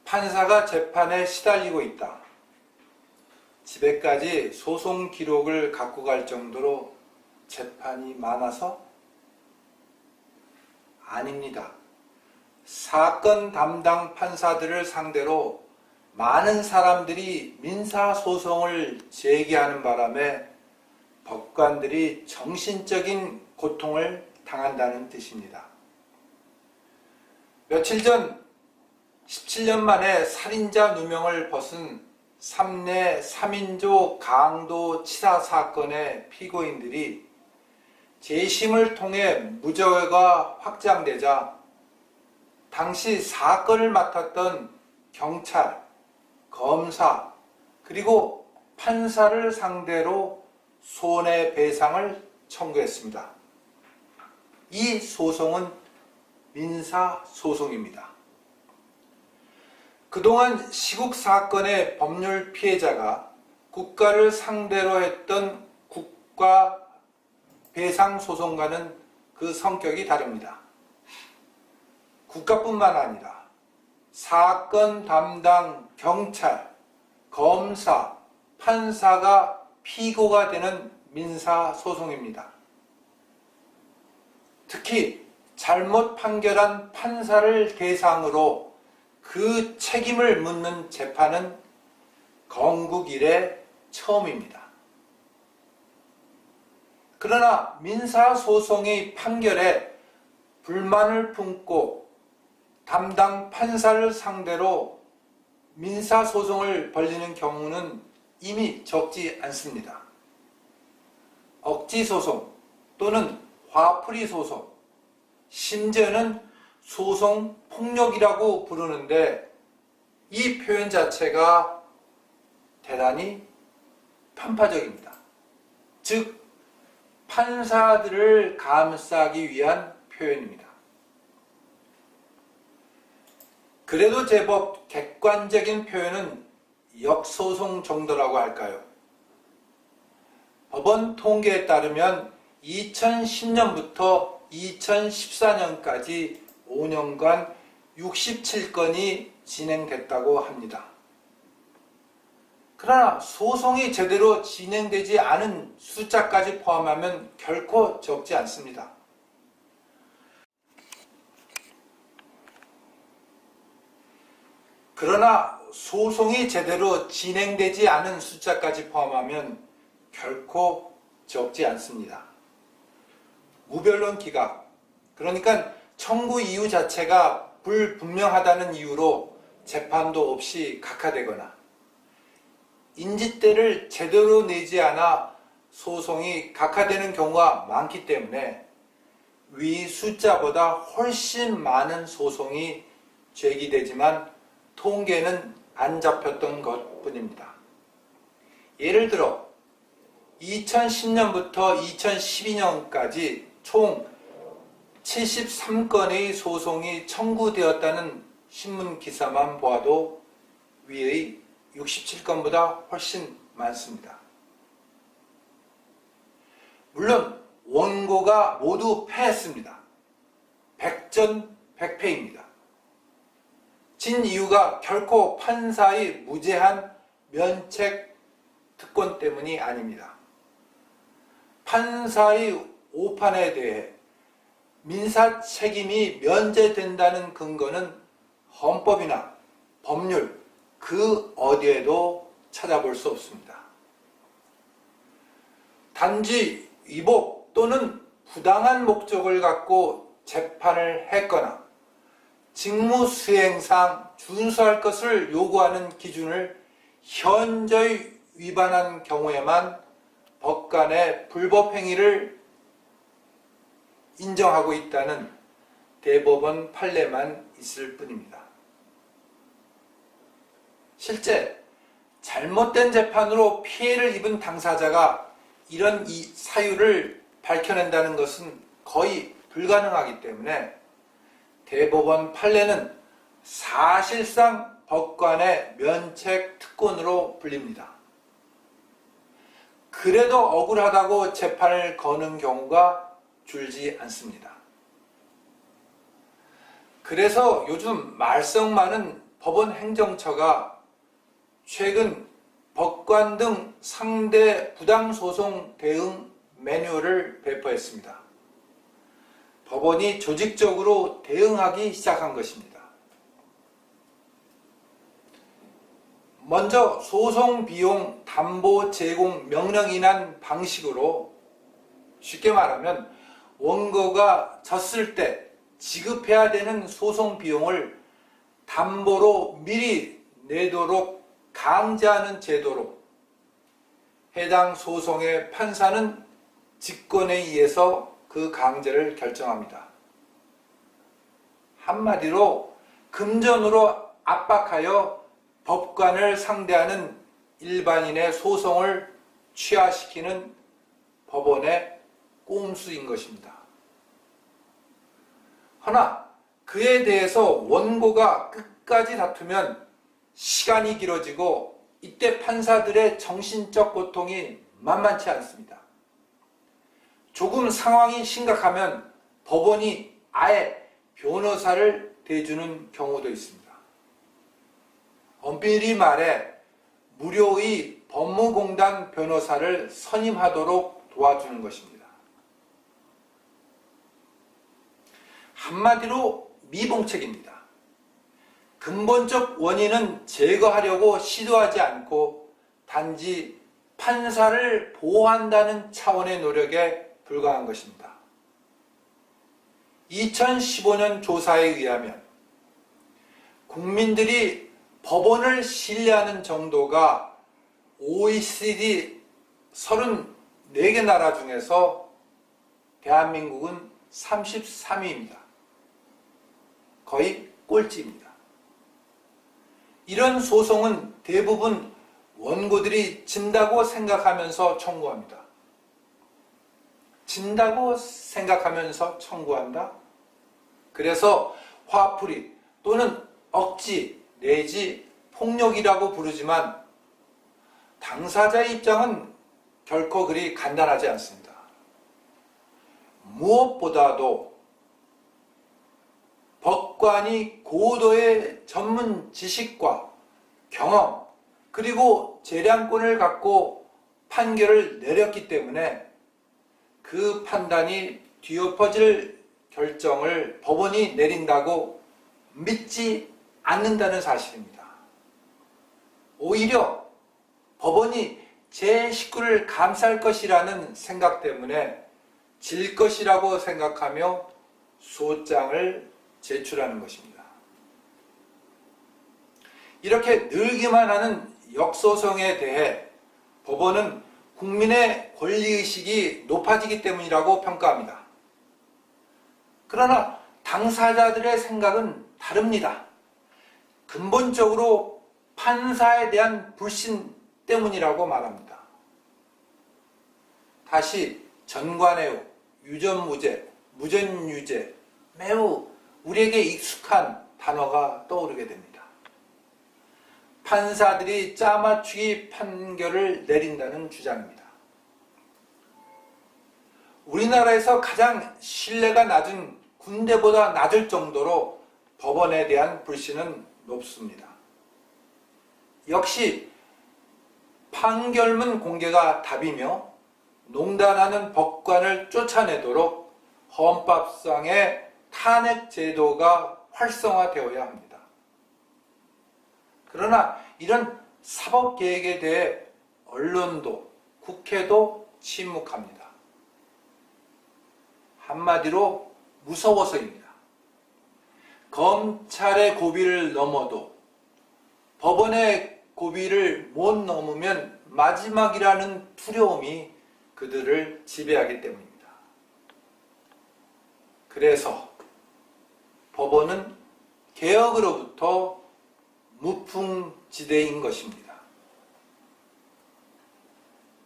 판사가 재판에 시달리고 있다. 집에까지 소송 기록을 갖고 갈 정도로 재판이 많아서? 아닙니다. 사건 담당 판사들을 상대로 많은 사람들이 민사소송을 제기하는 바람에 법관들이 정신적인 고통을 당한다는 뜻입니다. 며칠 전 17년 만에 살인자 누명을 벗은 삼내 3인조 강도 치사 사건의 피고인들이 재심을 통해 무죄가 확정되자 당시 사건을 맡았던 경찰, 검사, 그리고 판사를 상대로 손해배상을 청구했습니다. 이 소송은 민사소송입니다. 그동안 시국 사건의 법률 피해자가 국가를 상대로 했던 국가 배상소송과는 그 성격이 다릅니다. 국가뿐만 아니라 사건 담당 경찰, 검사, 판사가 피고가 되는 민사소송입니다. 특히 잘못 판결한 판사를 대상으로 그 책임을 묻는 재판은 건국 이래 처음입니다. 그러나 민사소송의 판결에 불만을 품고 담당 판사를 상대로 민사소송을 벌이는 경우는 이미 적지 않습니다. 억지소송 또는 화풀이소송, 심지어는 소송폭력이라고 부르는데 이 표현 자체가 대단히 편파적입니다. 즉, 판사들을 감싸기 위한 표현입니다. 그래도 제법 객관적인 표현은 역소송 정도라고 할까요? 법원 통계에 따르면 2010년부터 2014년까지 5년간 67건이 진행됐다고 합니다. 그러나 소송이 제대로 진행되지 않은 숫자까지 포함하면 결코 적지 않습니다. 그러나 소송이 제대로 진행되지 않은 숫자까지 포함하면 결코 적지 않습니다. 무변론 기각, 그러니까 청구 이유 자체가 불분명하다는 이유로 재판도 없이 각하되거나 인지대를 제대로 내지 않아 소송이 각하되는 경우가 많기 때문에 위 숫자보다 훨씬 많은 소송이 제기되지만 통계는 안 잡혔던 것뿐입니다. 예를 들어 2010년부터 2012년까지 총 73건의 소송이 청구되었다는 신문 기사만 보아도 위의 67건보다 훨씬 많습니다. 물론 원고가 모두 패했습니다. 백전백패입니다. 진 이유가 결코 판사의 무제한 면책 특권 때문이 아닙니다. 판사의 오판에 대해 민사 책임이 면제된다는 근거는 헌법이나 법률 그 어디에도 찾아볼 수 없습니다. 단지 위법 또는 부당한 목적을 갖고 재판을 했거나 직무수행상 준수할 것을 요구하는 기준을 현저히 위반한 경우에만 법관의 불법행위를 인정하고 있다는 대법원 판례만 있을 뿐입니다. 실제 잘못된 재판으로 피해를 입은 당사자가 이런 사유를 밝혀낸다는 것은 거의 불가능하기 때문에 대법원 판례는 사실상 법관의 면책 특권으로 불립니다. 그래도 억울하다고 재판을 거는 경우가 줄지 않습니다. 그래서 요즘 말썽 많은 법원 행정처가 최근 법관 등 상대 부당소송 대응 매뉴얼을 배포했습니다. 법원이 조직적으로 대응하기 시작한 것입니다. 먼저 소송 비용 담보 제공 명령인한 방식으로, 쉽게 말하면 원고가 졌을 때 지급해야 되는 소송 비용을 담보로 미리 내도록 강제하는 제도로, 해당 소송의 판사는 직권에 의해서 그 강제를 결정합니다. 한마디로 금전으로 압박하여 법관을 상대하는 일반인의 소송을 취하시키는 법원의 꼼수인 것입니다. 허나 그에 대해서 원고가 끝까지 다투면 시간이 길어지고 이때 판사들의 정신적 고통이 만만치 않습니다. 조금 상황이 심각하면 법원이 아예 변호사를 대주는 경우도 있습니다. 엄밀히 말해 무료의 법무공단 변호사를 선임하도록 도와주는 것입니다. 한마디로 미봉책입니다. 근본적 원인은 제거하려고 시도하지 않고 단지 판사를 보호한다는 차원의 노력에 불과한 것입니다. 2015년 조사에 의하면 국민들이 법원을 신뢰하는 정도가 OECD 34개 나라 중에서 대한민국은 33위입니다. 거의 꼴찌입니다. 이런 소송은 대부분 원고들이 진다고 생각하면서 청구합니다. 진다고 생각하면서 청구한다? 그래서 화풀이 또는 억지 내지 폭력이라고 부르지만 당사자의 입장은 결코 그리 간단하지 않습니다. 무엇보다도 법관이 고도의 전문 지식과 경험 그리고 재량권을 갖고 판결을 내렸기 때문에 그 판단이 뒤엎어질 결정을 법원이 내린다고 믿지 않는다는 사실입니다. 오히려 법원이 제 식구를 감쌀 것이라는 생각 때문에 질 것이라고 생각하며 소장을 제출하는 것입니다. 이렇게 늘기만 하는 역소송에 대해 법원은 국민의 권리의식이 높아지기 때문이라고 평가합니다. 그러나 당사자들의 생각은 다릅니다. 근본적으로 판사에 대한 불신 때문이라고 말합니다. 다시 전관예우, 유전무죄, 무전유죄, 매우 우리에게 익숙한 단어가 떠오르게 됩니다. 판사들이 짜맞추기 판결을 내린다는 주장입니다. 우리나라에서 가장 신뢰가 낮은 군대보다 낮을 정도로 법원에 대한 불신은 높습니다. 역시 판결문 공개가 답이며 농단하는 법관을 쫓아내도록 헌법상의 탄핵 제도가 활성화되어야 합니다. 그러나 이런 사법개혁에 대해 언론도 국회도 침묵합니다. 한마디로 무서워서입니다. 검찰의 고비를 넘어도 법원의 고비를 못 넘으면 마지막이라는 두려움이 그들을 지배하기 때문입니다. 그래서 법원은 개혁으로부터 무풍지대인 것입니다.